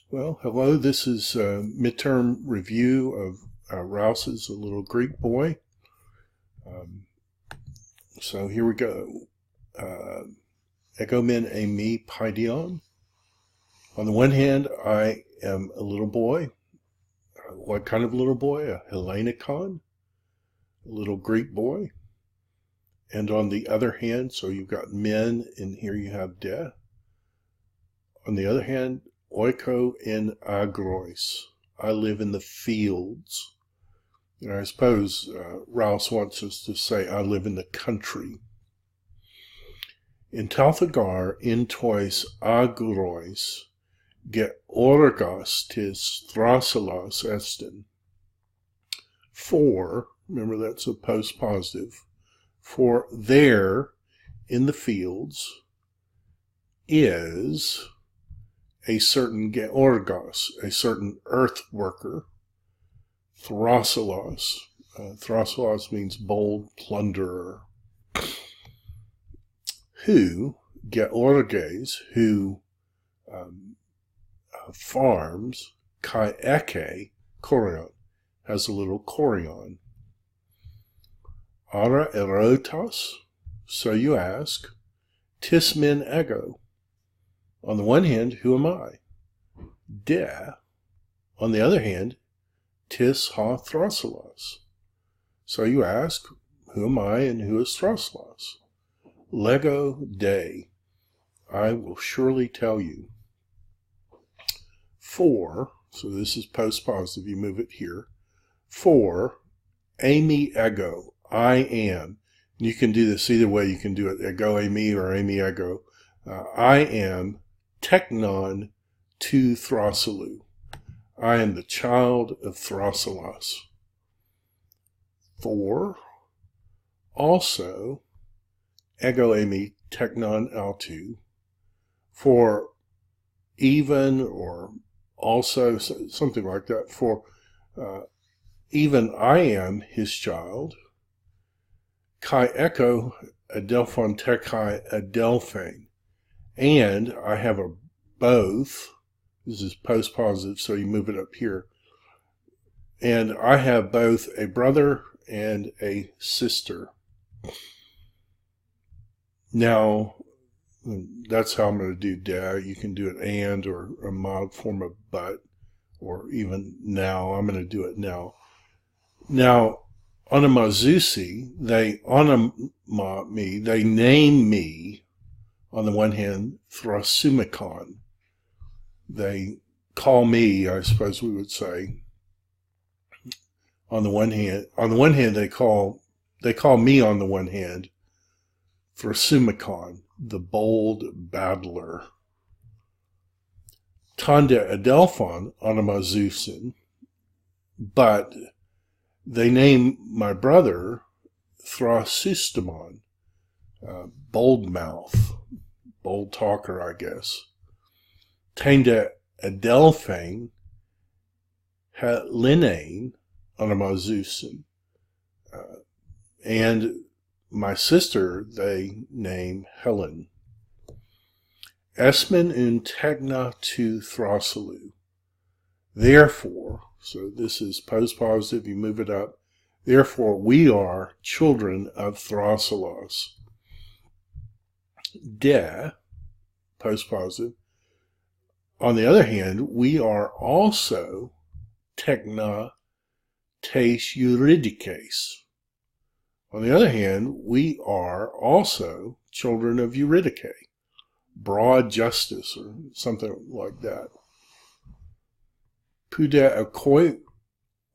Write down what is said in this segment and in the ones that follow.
Well, hello, this is a midterm review of Rouse's A Little Greek Boy. So here we go. Egomen eimi paidion. On the one hand, I am a little boy. What kind of little boy? A Hellenikon? A little Greek boy. And on the other hand, so you've got men, and here you have de. On the other hand, oiko in agrois. I live in the fields. And I suppose Rouse wants us to say, I live in the country. In Talthagar, in tois agrois, get orgas tis thrasalos estin. For, remember that's a post positive, for there in the fields is a certain georgos, a certain earth worker, thrasalos. Thrasalos means bold plunderer. Who, georges, who farms, kai eke, korion, has a little korion. Ara erotos, so you ask, tis min ego. On the one hand, who am I? De. On the other hand, tis ha thrasalos. So you ask, who am I and who is thrasalos? Lego de. I will surely tell you. For, so this is post positive, you move it here. For, eimi ego, I am. You can do this either way. You can do it ego eimi or eimi ego. I am teknon to thrasalou. I am the child of Thrasalos. For, also, ego eimi teknon altu. For even or also, something like that. For even I am his child. Kai echo adelphon tekai adelphane. And I have a both. This is post positive, so you move it up here. And I have both a brother and a sister. Now, that's how I'm going to do da. You can do it and or a mild form of but, or even now. I'm going to do it now. Now, onomazusi, they onoma me, they name me, on the one hand, thrasumikon. They call me, I suppose we would say, on the one hand, they call me on the one hand, thrasumikon, the bold battler. Tanda adelphon onomazusin, but they name my brother Thrasustamon, bold mouth, bold talker, I guess. Tanda adelphane linane onomazusin, and my sister they name Helen. Esmen un tegna to thrasalou. Therefore, so this is post positive, you move it up. Therefore, we are children of Thrasalos. De, post positive. On the other hand, we are also tekna tes euridikes. On the other hand, we are also children of Eurydice, broad justice, or something like that. Puda akoi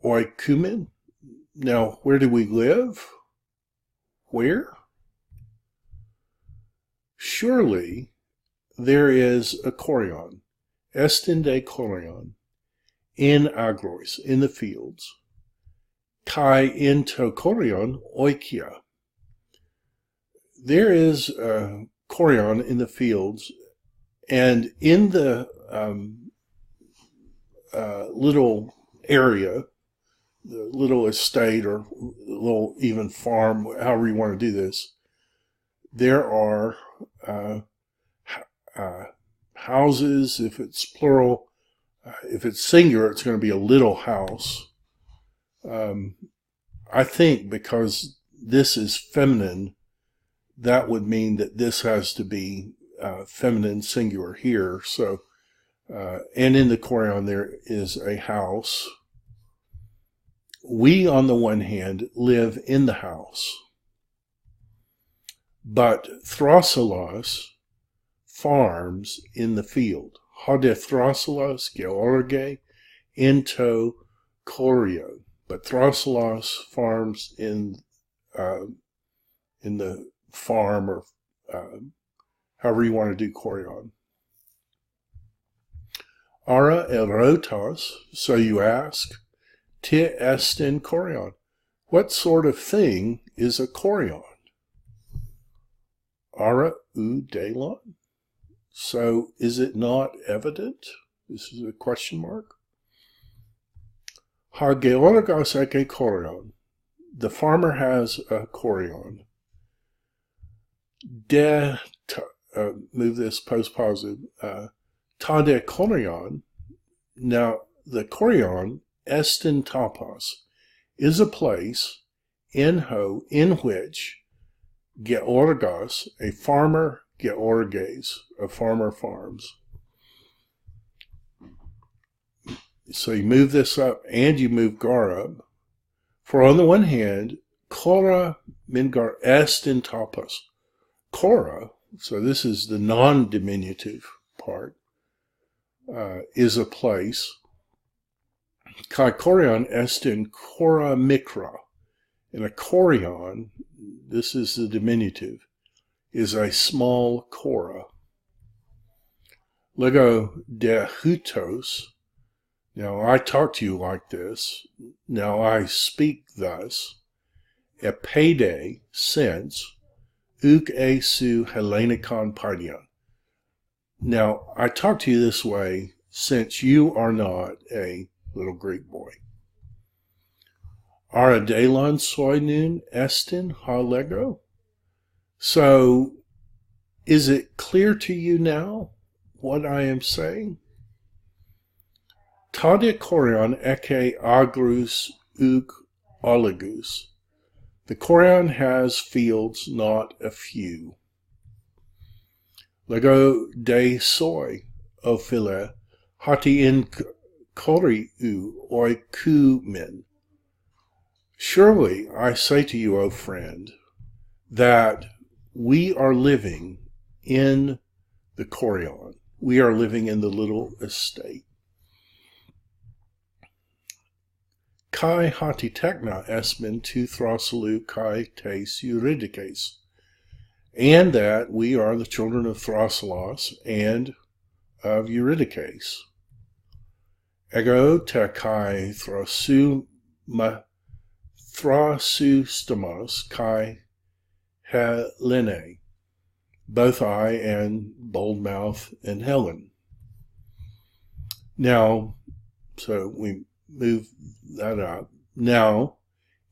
oikumen. Now, where do we live? Where? Surely there is a korion, estinde korion, in agrois, in the fields. Kai into korion oikia. There is a korion in the fields, and in the little area, the little estate or little even farm, however you want to do this, there are houses, if it's plural, If it's singular, it's going to be a little house. I think because this is feminine, that would mean that this has to be feminine singular here. So, and in the chorion there is a house. We, on the one hand, live in the house. But Thrasylos farms in the field. Hode Thrasylos george into chorio. But Thrasylos farms in the farm, or however you want to do chorion. Ara erotos, so you ask, te estin chorion. What sort of thing is a chorion? Ara u delon. So is it not evident? This is a question mark. Ha georgos eke chorion. The farmer has a chorion. Move this post-positive. Ta de chorion. Now, the chorion, estin topos, is a place in which georgos, a farmer, georges, a farmer farms. So you move this up and you move gar up. For on the one hand, chora mingar estin topos. Chora, so this is the non-diminutive part, is a place. Kai chorion estin chora mikra. And a chorion, this is the diminutive, is a small chora. Lego de hutos. Now I talk to you like this. Now I speak thus. Epede, since. Uk esu Hellenikon pardion. Now, I talk to you this way since you are not a little Greek boy. Ara delon soinun estin ha lego. So, is it clear to you now what I am saying? Tade chorion eke agrus uk oligus. The chorion has fields, not a few. Lego de soy, ophile, hati in choriu oikumen. Surely I say to you, O friend, that we are living in the chorion. We are living in the little estate. Kai hati tekna esmin tu thrasilu kai tes euridikes. And that we are the children of Thrasylos and of Eurydice. Ego te kai thrasustamos kai Helene. Both I and Boldmouth and Helen. Now, so we move that up. Now,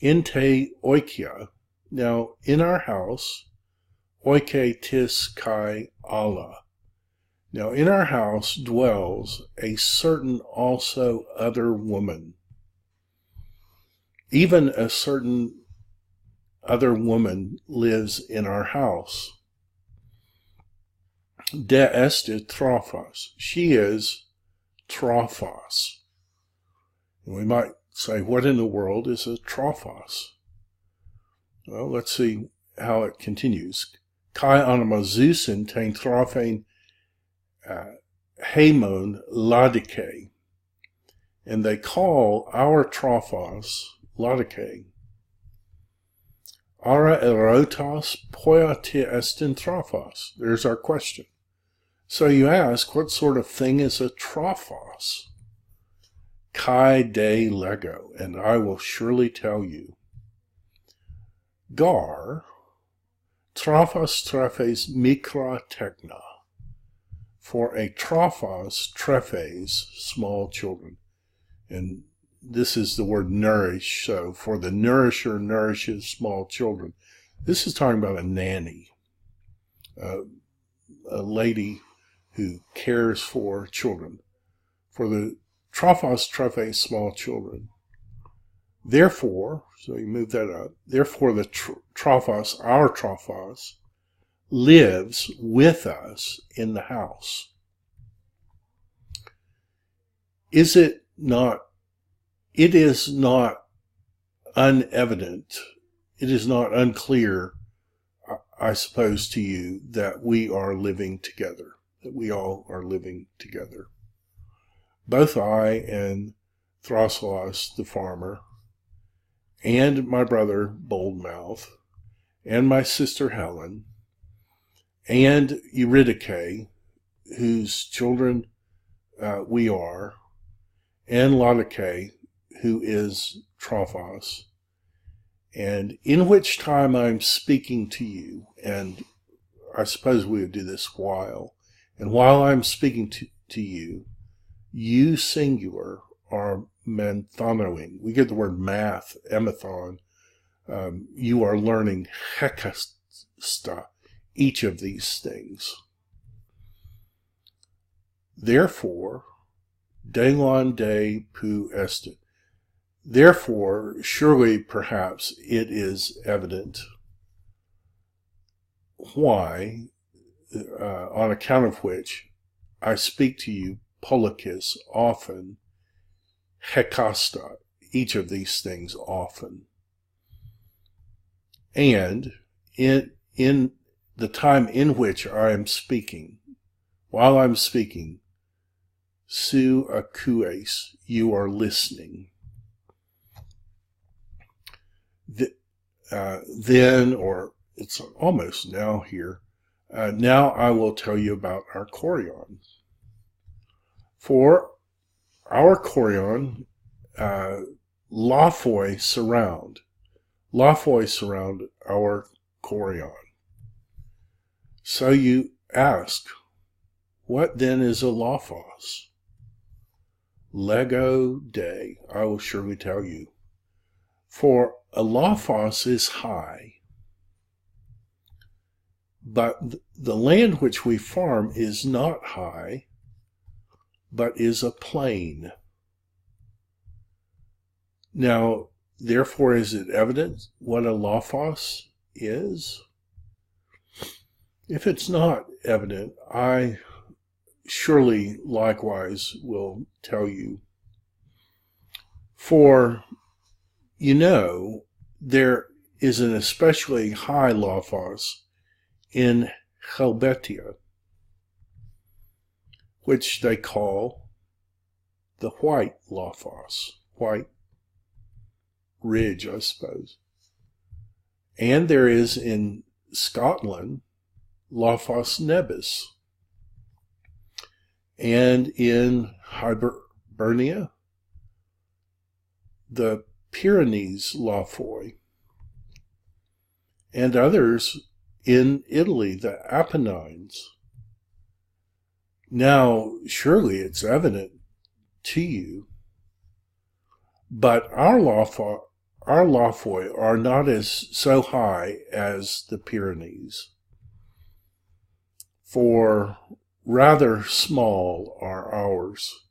inte oikia. Now, in our house, oike tis kai Allah. Now, in our house dwells a certain also other woman. Even a certain other woman lives in our house. De estit trophos. She is trophos. And we might say, what in the world is a trophos? Well, let's see how it continues. Kai onomazousin tein trophein hamon ladike. And they call our trophos ladike. Ara erotos poia te estin trophos. There's our question. So you ask, what sort of thing is a trophos? Kai de lego, and I will surely tell you. Gar, trophos trephes mikra techna. For a trophos trephes, small children. And this is the word nourish, so for the nourisher nourishes small children. This is talking about a nanny, a lady who cares for children. for the trophos, trophe, small children. Therefore, so you move that up, therefore the trophos, our trophos, lives with us in the house. Is it not, it is not unevident, it is not unclear, I suppose, to you that we are living together, that we all are living together. Both I and Thrasylos the farmer, and my brother Boldmouth, and my sister Helen, and Eurydice, whose children we are, and Laodice, who is Trophos, and in which time I'm speaking to you, and I suppose we would do this while, and while I'm speaking to you, you singular are menthanoing. We get the word math, emathon. You are learning hekasta, each of these things. Therefore, delon de pu est. Therefore, surely, perhaps, it is evident why, on account of which, I speak to you, polikis, often, hekasta, each of these things often. And in the time in which I am speaking, while I'm speaking, su akues, you are listening. Then, or it's almost now here, now I will tell you about our chorion. For our chorion, lophoi surround our chorion. So you ask, what then is a lophos? Lego de, I will surely tell you. For a lophos is high, but the land which we farm is not high, but is a plain. Now, therefore, is it evident what a lophos is? If it's not evident, I surely likewise will tell you. For, you know, there is an especially high lophos in Helvetia, which they call the white lophos, white ridge, I suppose. And there is in Scotland lophos nebis, and in Hibernia the Pyrenees lophoi, and others in Italy, the Apennines. Now, surely it's evident to you, but our lophoi are not as so high as the Pyrenees, for rather small are ours.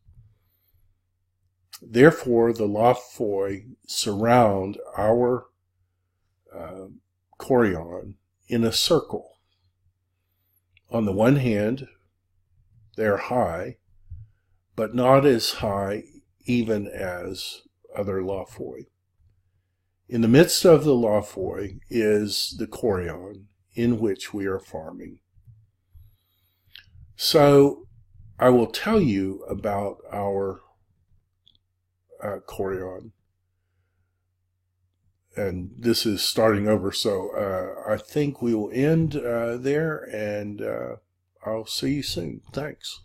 Therefore, the lophoi surround our chorion in a circle. On the one hand, they are high, but not as high even as other lophoi. In the midst of the lophoi is the chorion in which we are farming. So I will tell you about our chorion. And this is starting over, so I think we will end there, and I'll see you soon. Thanks.